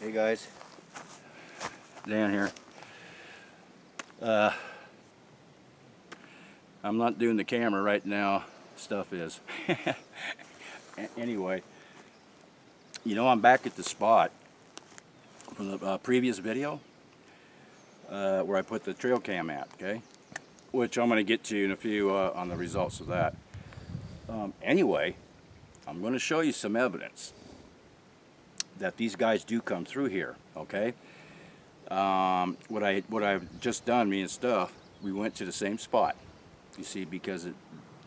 Hey guys, Dan here. I'm not doing the camera right now, stuff is. Anyway, you know, I'm back at the spot from the previous video where I put the trail cam at, okay? Which I'm going to get to in a few on the results of that. Anyway, I'm going to show you some evidence that these guys do come through here, okay? What I've just done, me and stuff, we went to the same spot, you see, because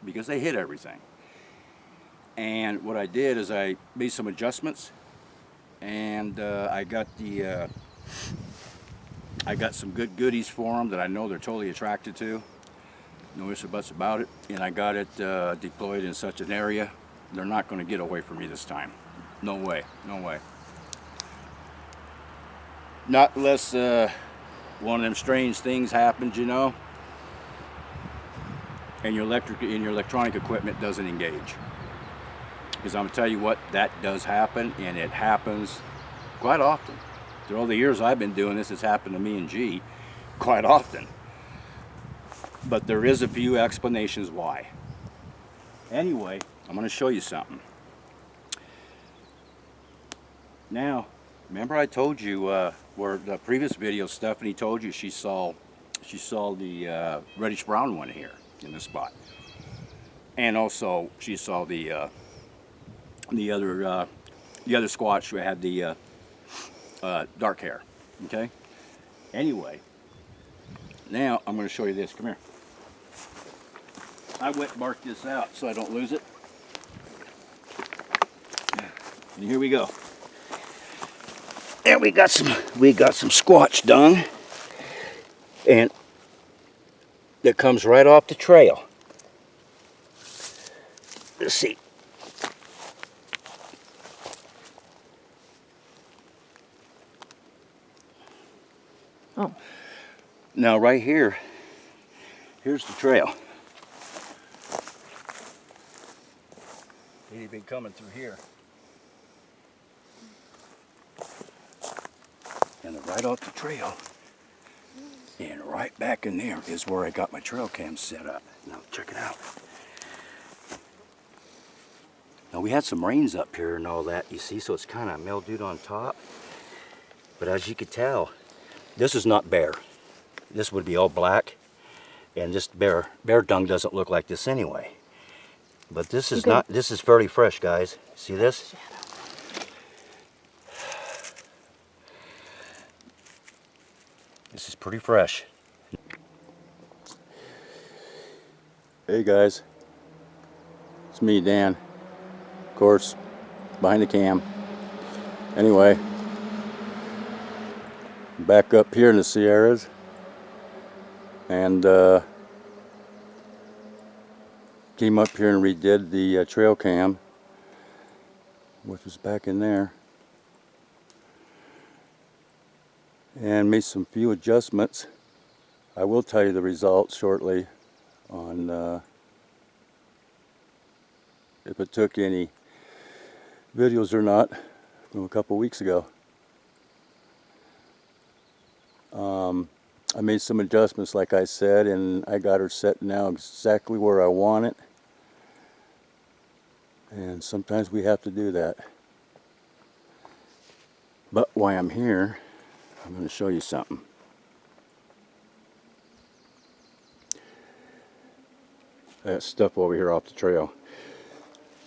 they hit everything. And what I did is I made some adjustments, and I got some good goodies for them that I know they're totally attracted to. No ifs or buts about it. And I got it deployed in such an area they're not going to get away from me this time. No way, no way. Not unless one of them strange things happens, you know, and your electronic equipment doesn't engage. Because I'm gonna tell you what, that does happen, and it happens quite often. Through all the years I've been doing this, it's happened to me and G quite often. But there is a few explanations why. Anyway, I'm gonna show you something. Now, remember I told you where the previous video, Stephanie told you she saw the reddish brown one here in this spot, and also she saw the other squatch who had the dark hair. Okay. Anyway, now I'm going to show you this. Come here. I went and marked this out so I don't lose it. And here we go. And we got some squatch dung, and that comes right off the trail. Let's see. Oh. Now right here, here's the trail. He'd been coming through here. And right off the trail, and right back in there is where I got my trail cam set up. Now check it out. Now we had some rains up here and all that, you see, so it's kind of mildewed on top. But as you can tell, this is not bear. This would be all black, and this bear dung doesn't look like this anyway. But this is not. This is fairly fresh, guys. See this? This is pretty fresh. Hey guys, it's me, Dan. Of course, behind the cam. Anyway, back up here in the Sierras, and came up here and redid the trail cam, which was back in there, and made some few adjustments. I will tell you the results shortly on if it took any videos or not from a couple weeks ago. I made some adjustments, like I said, and I got her set now exactly where I want it. And sometimes we have to do that. But while I'm here, I'm going to show you something. That stuff over here off the trail.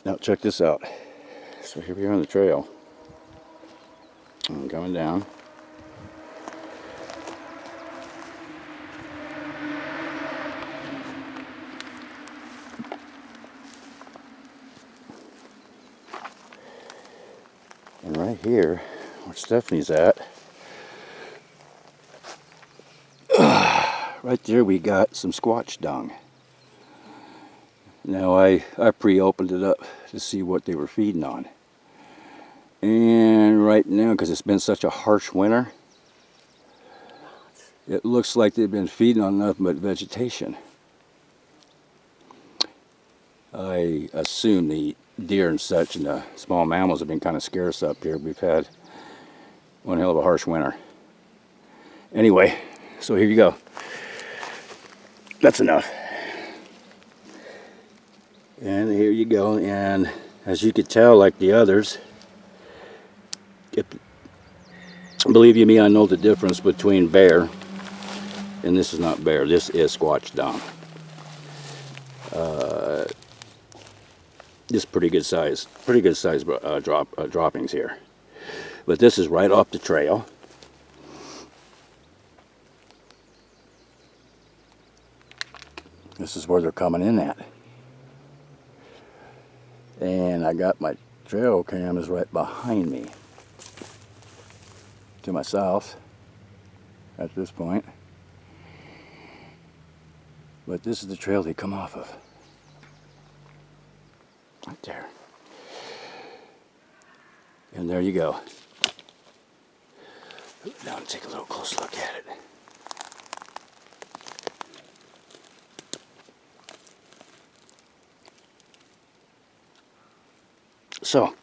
Now check this out. So here we are on the trail. I'm going down. And right here, where Stephanie's at, right there we got some squatch dung. Now I pre-opened it up to see what they were feeding on. And right now, because it's been such a harsh winter, it looks like they've been feeding on nothing but vegetation. I assume the deer and such and the small mammals have been kind of scarce up here. We've had one hell of a harsh winter. Anyway, so here you go. That's enough. And here you go. And as you could tell, like the others, believe you me, I know the difference between bare, and this is not bare. This is squatched down. This is pretty good size droppings here. But this is right off the trail. This is where they're coming in at. And I got my trail cam is right behind me. To my south at this point. But this is the trail they come off of. Right there. And there you go. Now take a little close look at it. So,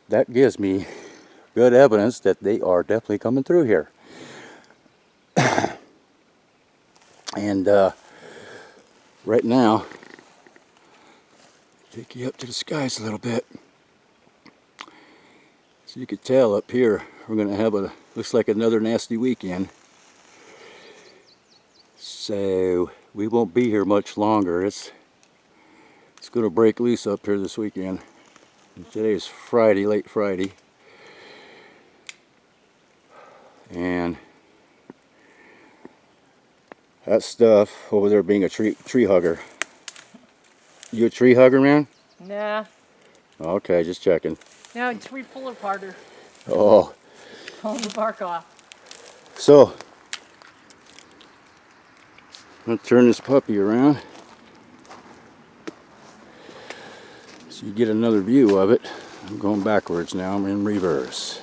that gives me good evidence that they are definitely coming through here. And right now, take you up to the skies a little bit. So you could tell up here, we're going to have looks like another nasty weekend. So we won't be here much longer. It's going to break loose up here this weekend. And today is Friday, late Friday. And that stuff over there being a tree hugger. You a tree hugger, man? Nah. Okay, just checking. No, tree puller parter. Oh. Pulling the bark off. So, I'm going to turn this puppy around so you get another view of it. I'm going backwards now, I'm in reverse.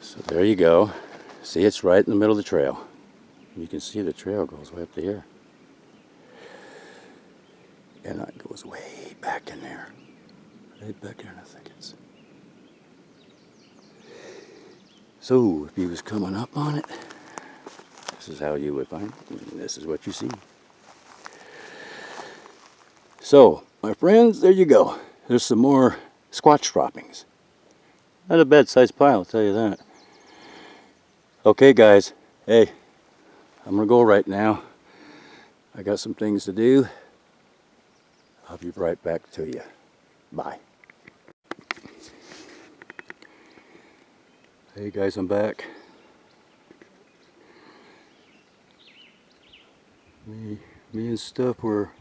So there you go. See, it's right in the middle of the trail. You can see the trail goes way up to here. And that goes way back in there. Right back there in the thickets. So, if he was coming up on it, this is how you would find it. And this is what you see. So, my friends, there you go. There's some more squatch droppings. Not a bad sized pile, I'll tell you that. Okay, guys. Hey, I'm gonna go right now. I got some things to do. I'll be right back to you. Bye. Hey guys, I'm back. Me and Steph were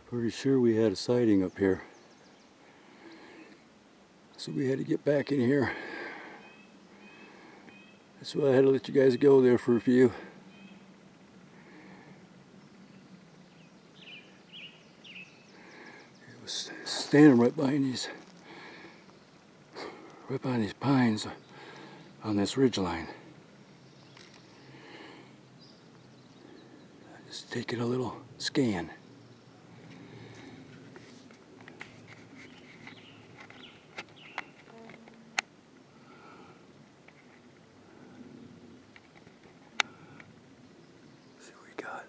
pretty sure we had a sighting up here. So we had to get back in here. That's why I had to let you guys go there for a few. It was standing right behind these pines on this ridge line. Just taking a little scan. See what we got.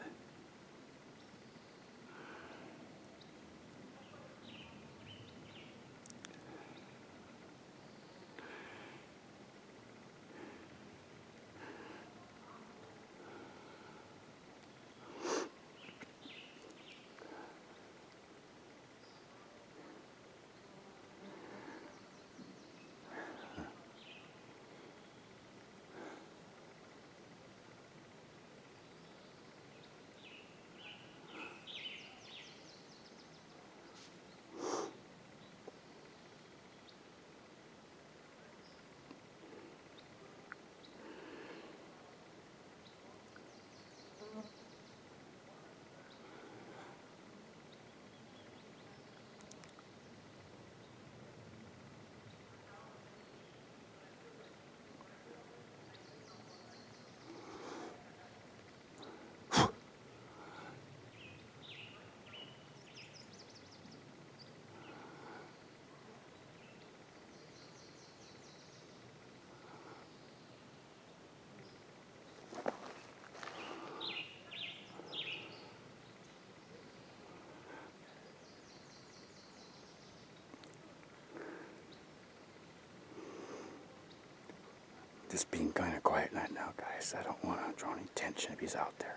this being kind of quiet night now, guys. I don't want to draw any attention if he's out there.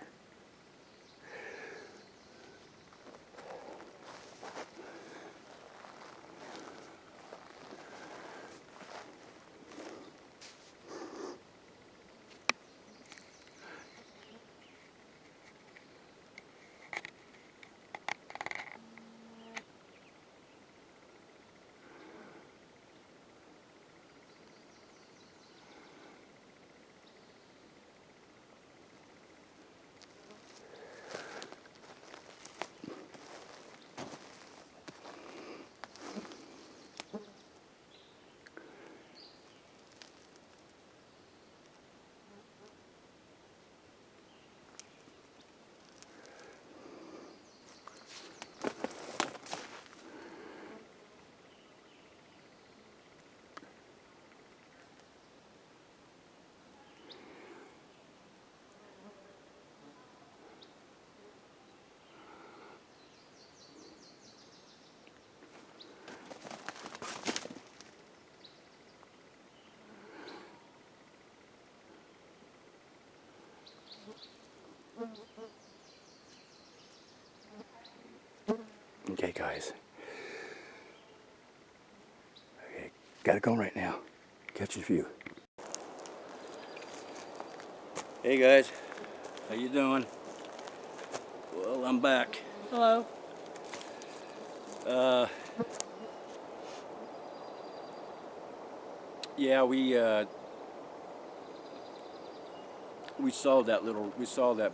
Okay, guys. Okay, gotta go right now. Catch a few. Hey guys, how you doing? Well, I'm back. Hello. Yeah, we saw that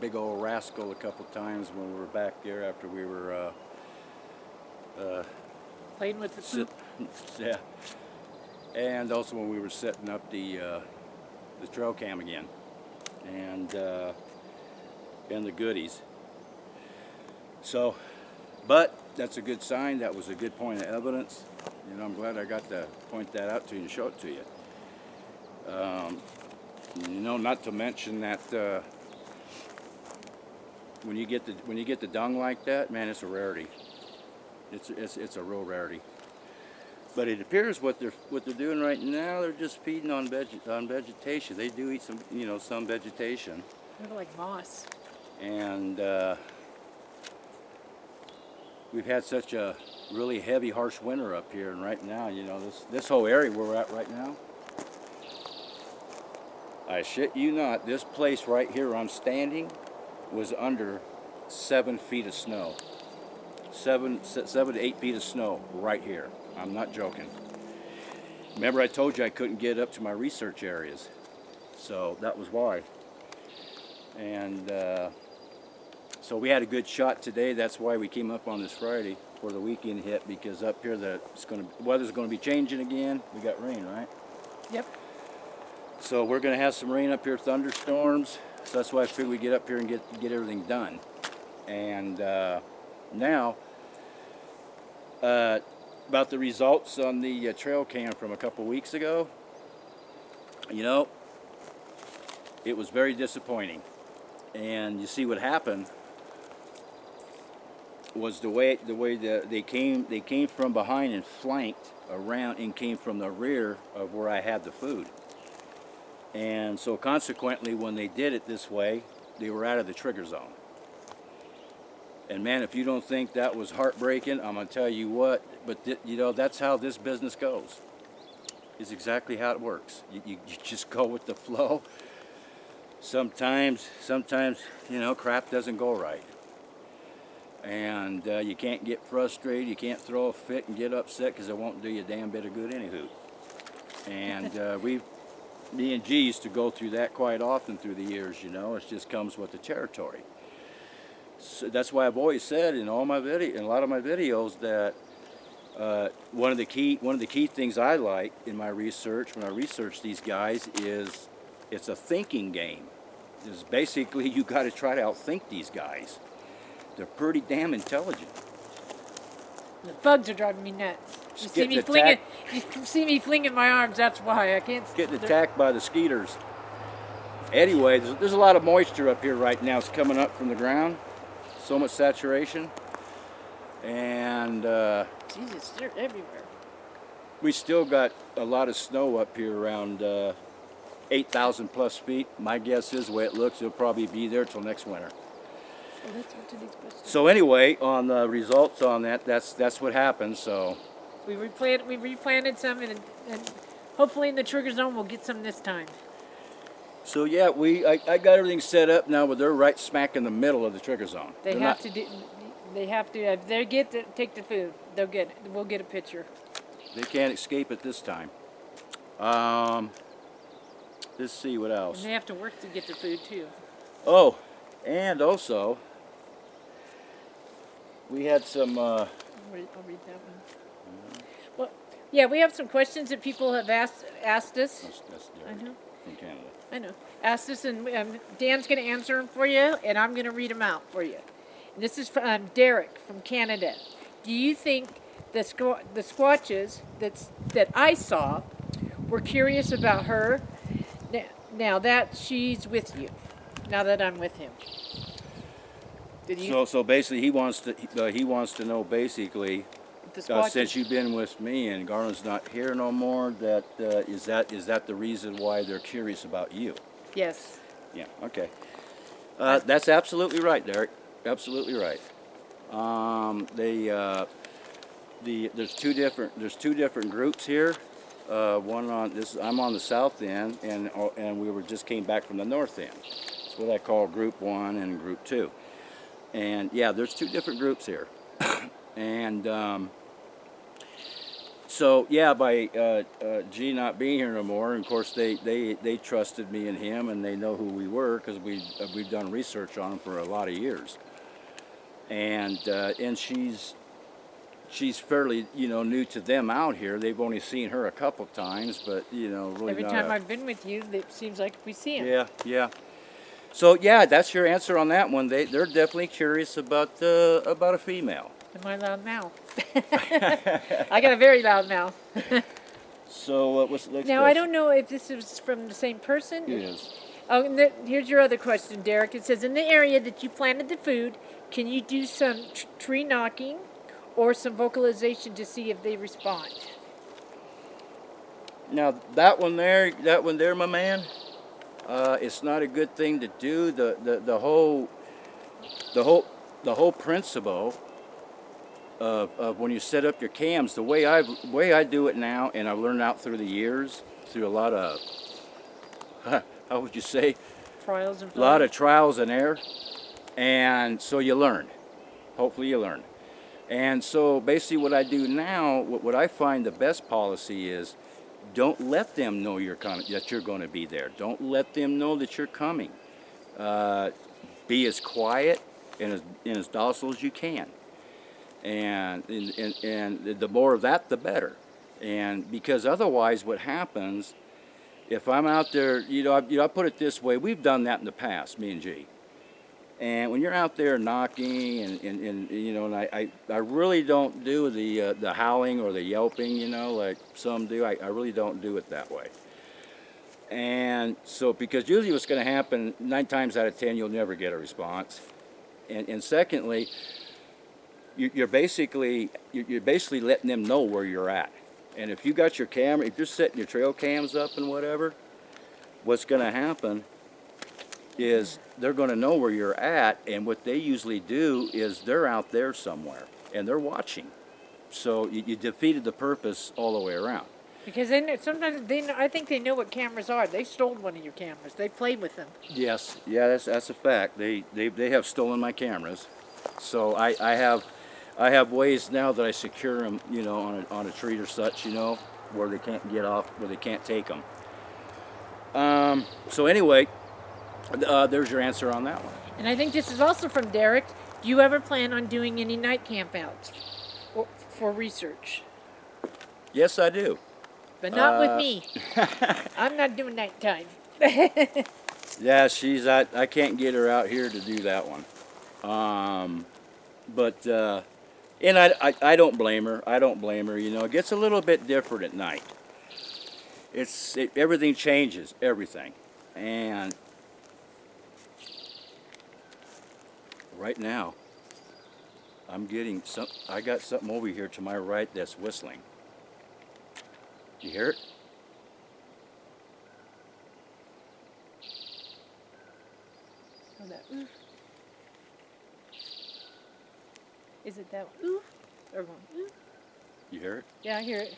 big old rascal a couple times when we were back there after we were Playing with the poop. yeah, and also when we were setting up the trail cam again, and the goodies. So, but that's a good sign. That was a good point of evidence. You know, I'm glad I got to point that out to you and show it to you. You know, not to mention that when you get the dung like that, man, it's a rarity. It's a real rarity. But it appears what they're doing right now, they're just feeding on vegetation. They do eat some vegetation. They're like moss. And we've had such a really heavy, harsh winter up here, and right now, you know, this whole area where we're at right now, I shit you not, this place right here where I'm standing was under 7 feet of snow. 7 to 8 feet of snow right here. I'm not joking. Remember I told you I couldn't get up to my research areas. So that was why. And so we had a good shot today. That's why we came up on this Friday before the weekend hit, because up here the weather's going to be changing again. We got rain, right? Yep. So we're going to have some rain up here, thunderstorms. So that's why I figured we'd get up here and get everything done. And now, about the results on the trail cam from a couple weeks ago, you know, it was very disappointing. And you see what happened was the way that they came from behind and flanked around and came from the rear of where I had the food. And so consequently, when they did it this way, they were out of the trigger zone. And man, if you don't think that was heartbreaking, I'm gonna tell you what, but you know, that's how this business goes. It's exactly how it works. You just go with the flow. Sometimes, you know, crap doesn't go right. And you can't get frustrated, you can't throw a fit and get upset because it won't do you a damn bit of good anywho. And me and G used to go through that quite often through the years, you know. It just comes with the territory. So that's why I've always said in all my in a lot of my videos that one of the key things I like in my research when I research these guys is it's a thinking game. It's basically you got to try to outthink these guys. They're pretty damn intelligent. The bugs are driving me nuts. You see me flinging. You see me flinging my arms. That's why I can't. Getting attacked by the skeeters. Anyway, there's a lot of moisture up here right now. It's coming up from the ground. So much saturation, and Jesus, they're everywhere. we still got a lot of snow up here around 8,000 plus feet. My guess is the way it looks, it'll probably be there till next winter. Well, let's answer these questions. So anyway, on the results on that, that's what happened. So We replanted some, and hopefully in the trigger zone we'll get some this time. so yeah, I got everything set up now, but they're right smack in the middle of the trigger zone. They They're have not- to do. They have to. If they take the food, they'll get. We'll get a picture. They can't escape it this time. Let's see what And else. they have to work to get the food too. Oh, and also we had some. I'll read that one. Well, yeah, we have some questions that people have asked us. That's I Derek know. from Canada. I know. Asked us, and Dan's going to answer them for you, and I'm going to read them out for you. And this is from Derek from Canada. Do you think the Squatches that I saw were curious about her now that she's with you? Now that I'm with him. Did you? So basically, he wants to know basically. The Squatches. Since you've been with me and Garland's not here no more, is that the reason why they're curious about you? Yes. Yeah. Okay. That's absolutely right, Derek. Absolutely right. There's two different groups here. One on this. I'm on the south end, and we just came back from the north end. It's what I call Group 1 and Group 2. And yeah, there's two different groups here, and. So yeah, by G not being here no more, and of course they trusted me and him, and they know who we were because we've done research on them for a lot of years. And she's fairly new to them out here. They've only seen her a couple times, but really Every not time I've been with you, it seems like we see him. yeah. So yeah, that's your answer on that one. They're definitely curious about a female. And my loud mouth. I got a very loud mouth. So what's the next Now, question? I don't know if this is from the same person. It is. Oh, and here's your other question, Derek. It says, in the area that you planted the food, can you do some tree knocking or some vocalization to see if they respond? Now that one there, my man, it's not a good thing to do. The whole principle of when you set up your cams, the way I do it now, and I've learned out through the years, through a lot of how would you say, Trials and a lot of trials and error, and so you learn. Hopefully you learn. And so basically what I do now, what I find the best policy is, don't let them know that you're going to be there. Don't let them know that you're coming. Be as quiet and as docile as you can. And the more of that, the better. And because otherwise, what happens, if I'm out there, I put it this way: we've done that in the past, me and G. And when you're out there knocking, and I really don't do the howling or the yelping, like some do. I really don't do it that way. And so, because usually what's going to happen, 9 times out of 10, you'll never get a response. And secondly, you're basically letting them know where you're at. And if you got your camera, if you're setting your trail cams up and whatever, what's going to happen is they're going to know where you're at, and what they usually do is they're out there somewhere and they're watching. So you defeated the purpose all the way around. Because sometimes I think they know what cameras are. They stole one of your cameras. They played with them. Yes, yeah, that's a fact. They have stolen my cameras, so I have ways now that I secure them, on a tree or such, where they can't get off, where they can't take them. So anyway, there's your answer on that one. And I think this is also from Derek. Do you ever plan on doing any night campouts for research? Yes, I do. But not with me. I'm not doing nighttime. Yeah, I can't get her out here to do that one. And I don't blame her. It gets a little bit different at night. Everything changes, everything. And right now, I got something over here to my right that's whistling. You hear it? Oh, that oof. Is it that one? Oof. Or one? Oof. You hear it? Yeah, I hear it.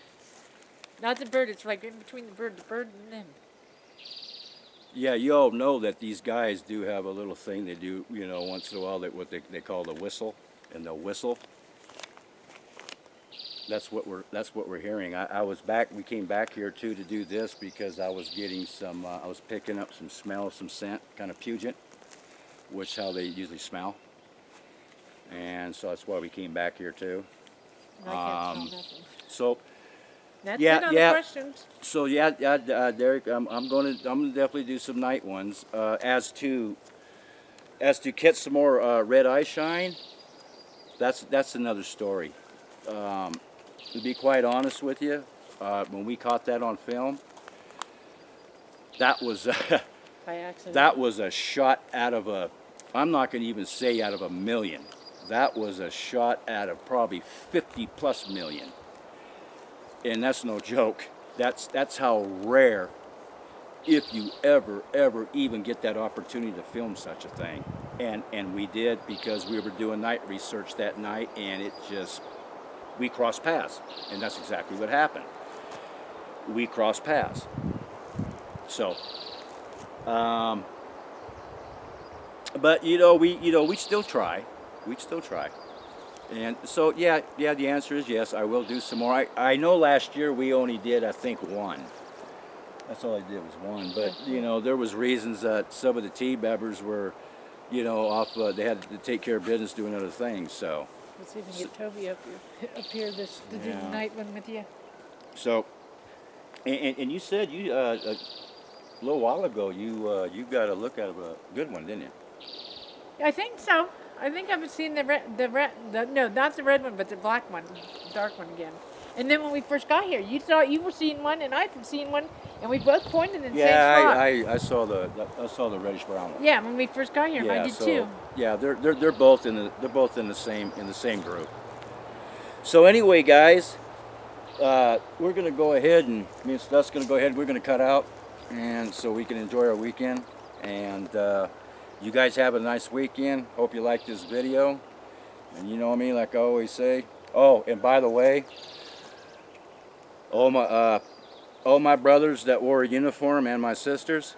Not the bird. It's like in between the bird and them. Yeah, you all know that these guys do have a little thing they do, you know, once in a while, what they call the whistle, and they'll whistle. That's what we're hearing. We came back here too to do this because I was getting some, I was picking up some smell, some scent, kind of pungent, which is how they usually smell. And so that's why we came back here too. No, I can't smell nothing. So That's yeah, it on yeah. the questions. So yeah, Derek, I'm gonna definitely do some night ones. As to catch some more red eye shine, that's another story. To be quite honest with you, when we caught that on film, that was By accident. that was a shot out of a. I'm not gonna even say out of a million. That was a shot out of probably 50 plus million. And that's no joke. That's how rare, if you ever even get that opportunity to film such a thing. And we did because we were doing night research that night, and we crossed paths, and that's exactly what happened. We crossed paths. So, but we still try. We still try. And so, yeah, the answer is yes, I will do some more. I know last year we only did, I think, one. That's all I did was one. But, there was reasons that some of the T-bebbers were, off, they had to take care of business doing other things, so. Let's see if we can get Toby up here to do the night one with you. So, and you said a little while ago you got a look at a good one, didn't you? I think so. I think I've seen no, not the red one, but the black one, dark one again. And then when we first got here, you were seeing one, and I had seen one, and we both pointed in the same spot. I saw the reddish brown one. Yeah, when we first got here, I did too. Yeah, they're both in the same group. So anyway, guys, we're gonna go ahead and me and Stuff's gonna go ahead. We're gonna cut out, and so we can enjoy our weekend. And you guys have a nice weekend. Hope you like this video. And you know me, like I always say. Oh, and by the way, all my brothers that wore a uniform and my sisters,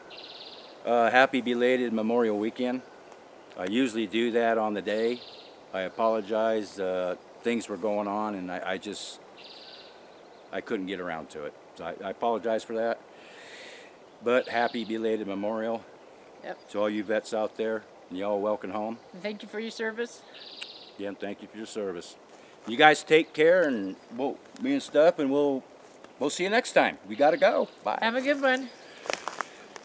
happy belated Memorial Weekend. I usually do that on the day. I apologize. Things were going on, and I couldn't get around to it. So I apologize for that. But happy belated Memorial. Yep. To all you vets out there, and y'all welcome home. And thank you for your service. Yeah, and thank you for your service. You guys take care, and me and Stuff, and we'll see you next time. We gotta go. Bye. Have a good one.